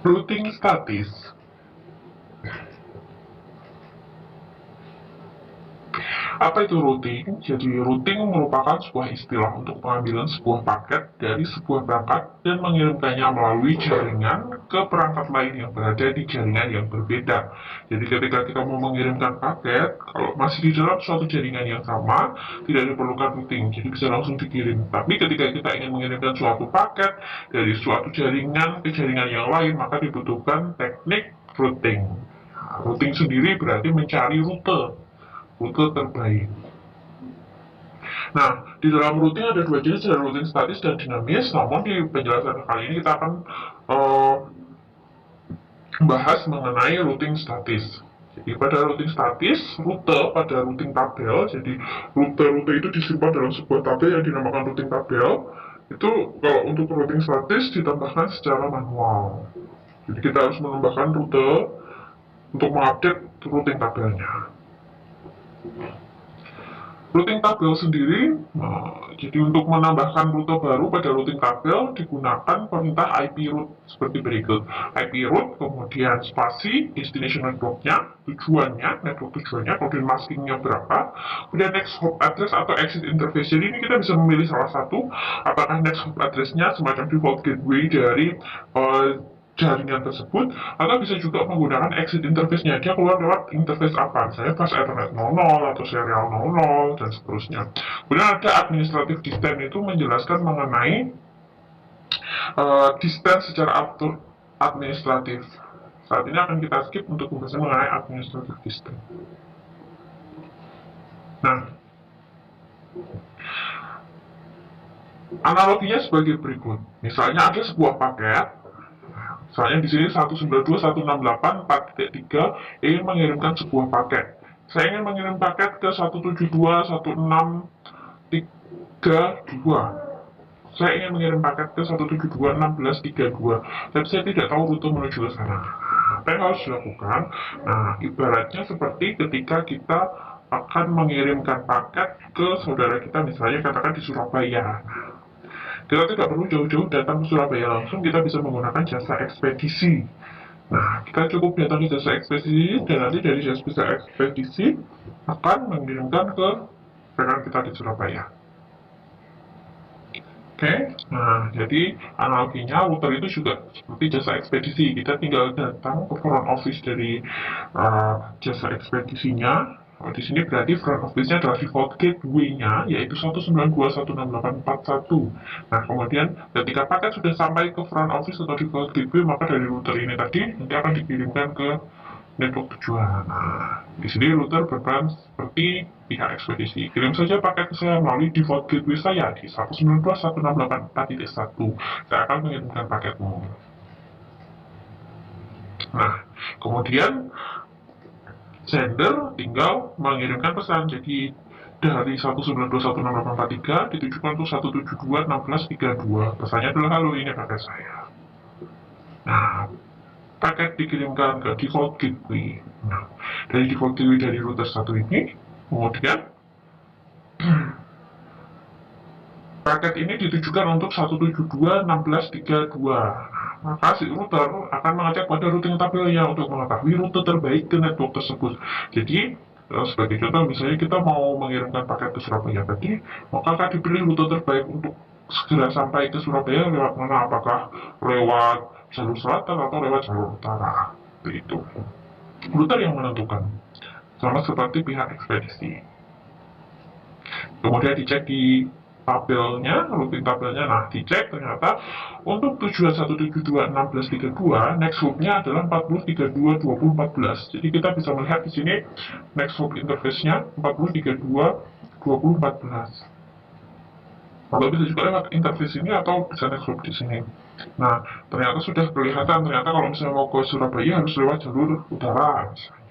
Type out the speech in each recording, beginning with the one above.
Routing statis. Apa itu routing? Jadi routing merupakan sebuah istilah untuk pengambilan sebuah paket dari sebuah perangkat dan mengirimkannya melalui jaringan ke perangkat lain yang berada di jaringan yang berbeda. Jadi ketika kita mau mengirimkan paket, kalau masih di dalam suatu jaringan yang sama, tidak diperlukan routing, jadi bisa langsung dikirim. Tapi ketika kita ingin mengirimkan suatu paket dari suatu jaringan ke jaringan yang lain, maka dibutuhkan teknik routing. Routing sendiri berarti mencari rute terbaik. Nah, di dalam routing ada dua jenis, ada routing statis dan dinamis. Namun di penjelasan kali ini kita akan uh, bahas mengenai routing statis. Jadi pada routing statis, rute pada routing tabel, jadi rute-rute itu disimpan dalam sebuah tabel yang dinamakan routing tabel. Itu kalau untuk routing statis ditambahkan secara manual. Jadi kita harus menambahkan rute untuk mengupdate routing tabelnya. Routing tabel sendiri, jadi untuk menambahkan rute baru pada routing tabel digunakan perintah IP route seperti berikut. IP route, kemudian spasi, destination network-nya, network tujuannya, kemudian maskingnya berapa, kemudian next hop address atau exit interface. Jadi ini kita bisa memilih salah satu, apakah next hop address-nya semacam default gateway dari jaringan tersebut, atau bisa juga menggunakan exit interface-nya. Dia keluar lewat interface apa? Misalnya pas Ethernet 00 atau serial 00 dan seterusnya. Kemudian ada administrative distance, itu menjelaskan mengenai distance secara administratif. Saat ini akan kita skip untuk membahas mengenai administrative distance. Nah, analoginya sebagai berikut. Misalnya ada sebuah paket. Misalnya di sini 192.168.4.3 ingin mengirimkan sebuah paket. Saya ingin mengirim paket ke 172.168.4.3. Saya ingin mengirim paket ke 172.16.32. Tapi saya tidak tahu rute menuju ke sana. Apa yang harus dilakukan? Nah, ibaratnya seperti ketika kita akan mengirimkan paket ke saudara kita, misalnya katakan di Surabaya. Kita tidak perlu jauh-jauh datang ke Surabaya langsung, kita bisa menggunakan jasa ekspedisi. Nah, kita cukup datang ke jasa ekspedisi dan nanti dari jasa ekspedisi akan mengirimkan ke rekan kita di Surabaya. Oke, nah jadi analoginya router itu juga seperti jasa ekspedisi. Kita tinggal datang ke front office dari jasa ekspedisinya. Di sini berarti front office-nya adalah default gateway-nya, yaitu 192.168.41. Nah, kemudian ketika paket sudah sampai ke front office atau default gateway, maka dari router ini tadi nanti akan dikirimkan ke network tujuan. Nah, di sini router berperan seperti pihak ekspedisi. Kirim saja paket ke saya melalui default gateway saya di 192.168.4.1. Saya akan mengirimkan paketmu. Nah, kemudian sender tinggal mengirimkan pesan. Jadi dari 192.168.4.3 ditujukan untuk 172.16.32. Pesannya adalah, halo, ini paket saya. Nah, paket dikirimkan ke default gateway. Nah, dari default gateway dari router satu ini, kemudian paket ini ditujukan untuk 172.16.32. Maka si router akan mengecek pada routing tabelnya untuk mengetahui rute terbaik ke network tersebut. Jadi, sebagai contoh, misalnya kita mau mengirimkan paket ke Surabaya tadi, maka akan dipilih rute terbaik untuk segera sampai ke Surabaya lewat mana, apakah lewat jalur selatan atau lewat jalur utara. Itu router yang menentukan, sama seperti pihak ekspedisi. Kemudian dicek di tabelnya, routing tabelnya. Nah, dicek ternyata untuk tujuan 172.16.32 next hop-nya adalah 40.32.20.14. Jadi kita bisa melihat di sini next hop interface-nya 40.32.20.14. Atau bisa juga lewat interface ini atau bisa next hop di sini. Nah, ternyata sudah kelihatan, ternyata kalau misalnya mau ke Surabaya harus lewat jalur udara misalnya.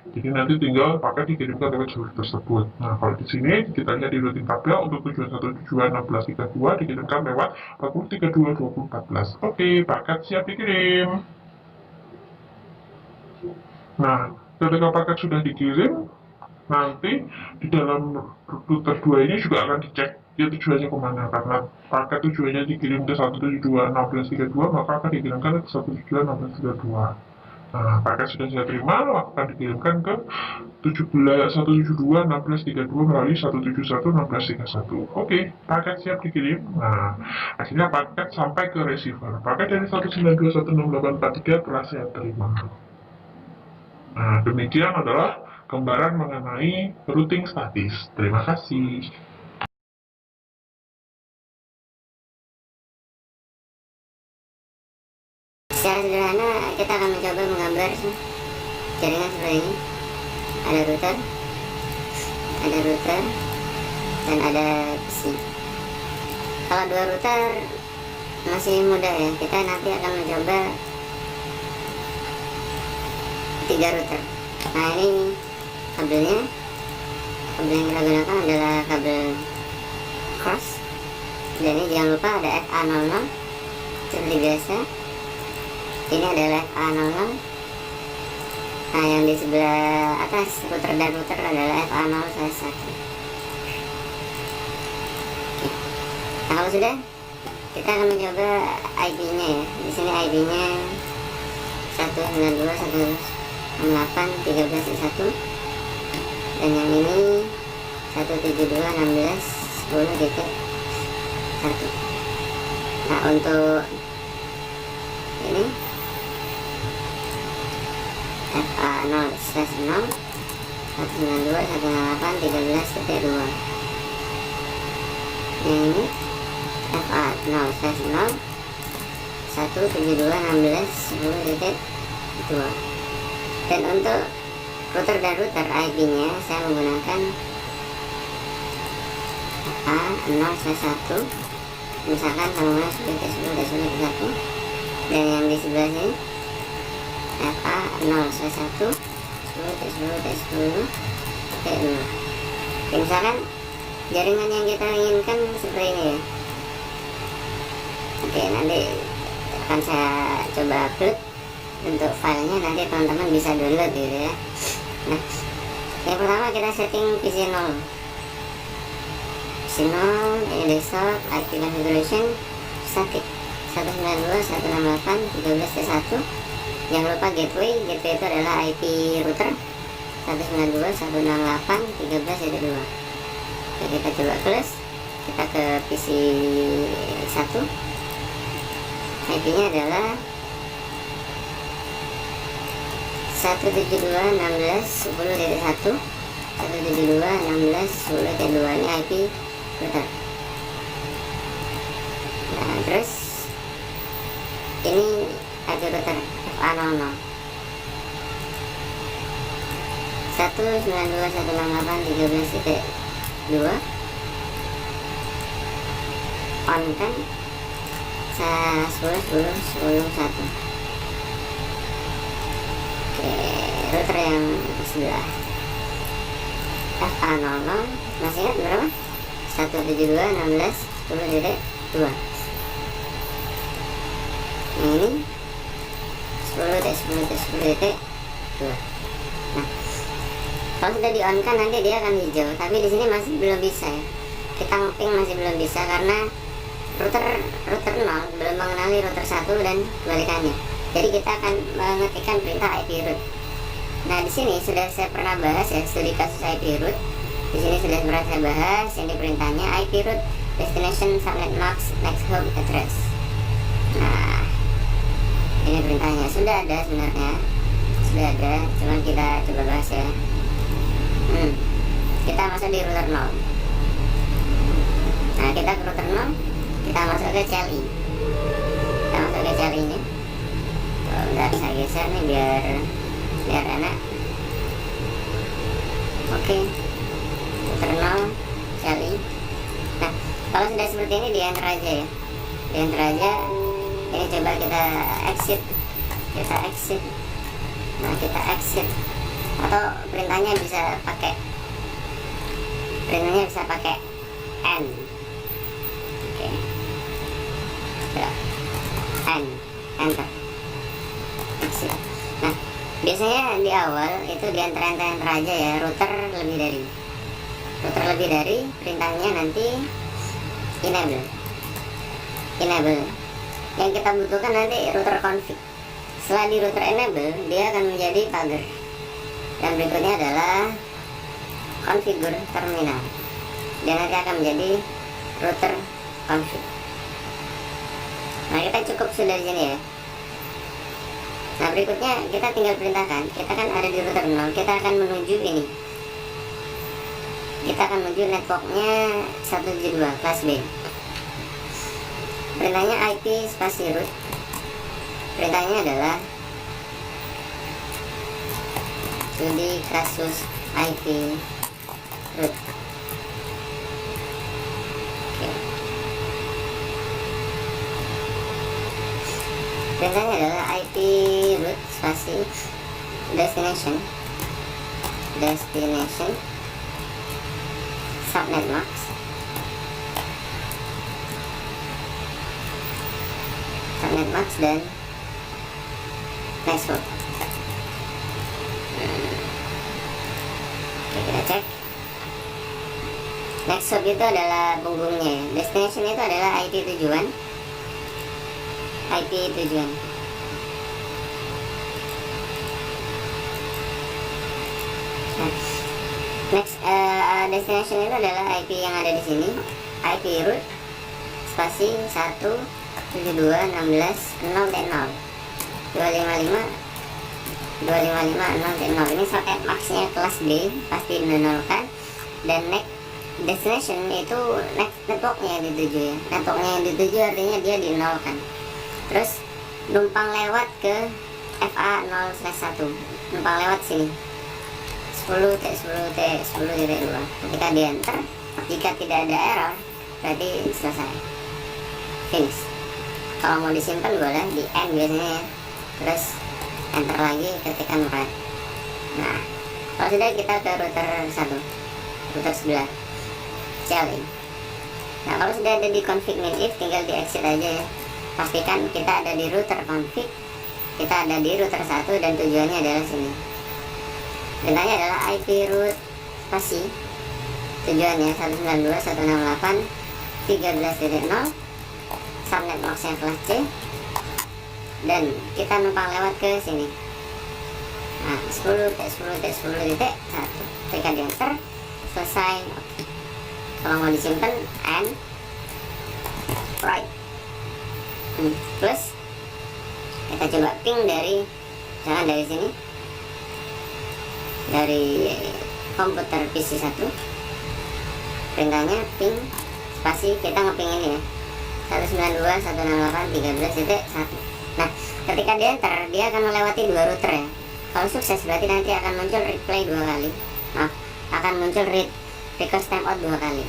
Jadi nanti tinggal paket dikirimkan lewat jalur tersebut. Nah, kalau di sini kita lihat di routing tabel untuk tujuan 172.16.32 dikirimkan lewat 40.32.20.14. Oke, paket siap dikirim. Nah, ketika paket sudah dikirim, nanti di dalam router 2 ini juga akan dicek dia tujuannya kemana. Karena paket tujuannya dikirim ke 172.1632, maka akan dikirimkan ke 172.1632. Nah, paket sudah saya terima, akan dikirimkan ke 172.1632 melalui 171.1631. Oke, paket siap dikirim. Nah, akhirnya paket sampai ke receiver. Paket dari 192.16843 telah saya terima. Nah, demikian adalah gambaran mengenai routing statis. Terima kasih. Secara sederhana kita akan mencoba menggambar jaringan seperti ini. Ada router, dan ada PC. Kalau dua router masih mudah ya, kita nanti akan mencoba 3 router. Nah, ini kabelnya. Kabel yang kita gunakan adalah kabel cross, dan ini jangan lupa ada FA00 seperti biasa. Ini adalah FA00. Nah, yang di sebelah atas router dan router adalah FA0/1. Nah, kalau sudah, kita akan mencoba IP-nya ya. Di sini IP-nya 192.168.13.1, dan yang ini 172.16.10.1. Nah, untuk ini FA0/0 192.168.13.2. Yang ini FA0/0 172.16.10.2. Dan untuk router dan router IP-nya saya menggunakan FA0/1, misalkan sambungan 10.10.10.1, dan yang di sebelah sini FA0/1 10.10.10.2. Misalkan jaringan yang kita inginkan seperti ini ya. Oke, nanti akan saya coba upload untuk filenya, nanti teman-teman bisa download gitu ya. Nah, yang pertama kita setting PC 0. PC 0 ini desktop, IP configuration static 192.168.13.1. Jangan lupa gateway itu adalah IP router 192.168.13.2. Oke, kita coba close. Kita ke PC 1. IP-nya adalah 172.16.10.1. 172.16.10.2 ini IP router. Nah, terus ini IP router FA00 192.168.13.2 on kan 10.10.10.1. Oke, router yang sebelah FA00 masih ingat berapa? 172.16.10.2. Ini 10.10.10.2. Nah, kalau sudah di on kan nanti dia akan hijau, tapi di sini masih belum bisa ya. Kita ngeping masih belum bisa karena router 0 belum mengenali router 1 dan kebalikannya. Jadi kita akan mengetikkan perintah IP root. Nah, di sini sudah saya pernah bahas ya, studi kasus IP root. Di sini sudah pernah saya bahas, ini perintahnya IP root destination subnet max next home address. Nah, ini perintahnya sudah ada sebenarnya, sudah ada, cuman kita coba bahas ya. Kita masuk di router 0. Nah, kita ke router 0, kita masuk ke CLI. Kita masuk ke CLI ini. Bentar saya geser nih biar enak. Oke, router 0 CLI. Nah, kalau sudah seperti ini di enter aja ya, di enter aja. Ini coba kita exit. Nah, kita exit, atau perintahnya bisa pakai N. Oke, ya, enter, exit. Nah, biasanya di awal itu di enter aja ya, router lebih dari perintahnya nanti enable. Yang kita butuhkan nanti router config. Setelah di router enable, dia akan menjadi pagar. Dan berikutnya adalah configure terminal. Dan nanti akan menjadi router config. Nah, kita cukup sudah di sini ya. Nah, berikutnya kita tinggal perintahkan. Kita kan ada di router 0, kita akan menuju ini. Kita akan menuju networknya 172 kelas B. Perintahnya IP spasi root. Perintahnya adalah studi kasus IP root. Oke. Perintahnya adalah IP root spasi destination subnet max dan next hop. Oke, kita cek. Next hop itu adalah punggungnya. Destination itu adalah IP tujuan. Next destination itu adalah IP yang ada di sini. IP root spasi 172.16.0.0 255.0.0. Ini soket maxnya kelas B, pasti dinolkan. Dan next destination itu next networknya yang dituju ya. Networknya yang dituju artinya dia dinolkan. Terus numpang lewat ke FA0/1, numpang lewat sini 10T10T10.2. Ketika di enter, jika tidak ada error, berarti selesai, finish. Kalau mau disimpan boleh di end biasanya ya. Terus enter lagi ketika write. Nah, kalau sudah kita ke router 1, router sebelah CLI. Nah, kalau sudah ada di config min if, tinggal di exit aja ya. Pastikan kita ada di router config, kita ada di router 1 dan tujuannya adalah sini. Perintahnya adalah IP root spasi tujuannya 192.168.13.0 subnet max yang kelas C, dan kita numpang lewat ke sini. Nah, 10T10T10.1. Ketika di enter, selesai. Kalau mau disimpan, and write. Plus kita coba ping dari, jangan dari sini, dari komputer PC 1. Perintahnya ping spasi, kita ngeping ini ya, 192.168.13.1. Nah, ketika di enter, dia akan melewati 2 router ya. Kalau sukses berarti nanti akan muncul replay 2 kali. Nah, akan muncul request timeout 2 kali.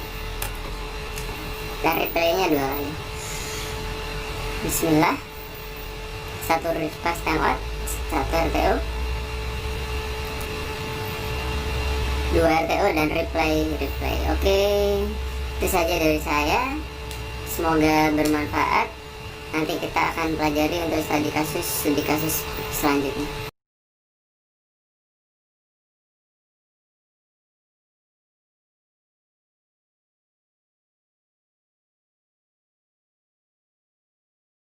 Dan replaynya 2 kali. Bismillah. 1 request timeout, 1 RTO, 2 RTO dan reply. Oke, itu saja dari saya. Semoga bermanfaat. Nanti kita akan pelajari untuk studi kasus selanjutnya.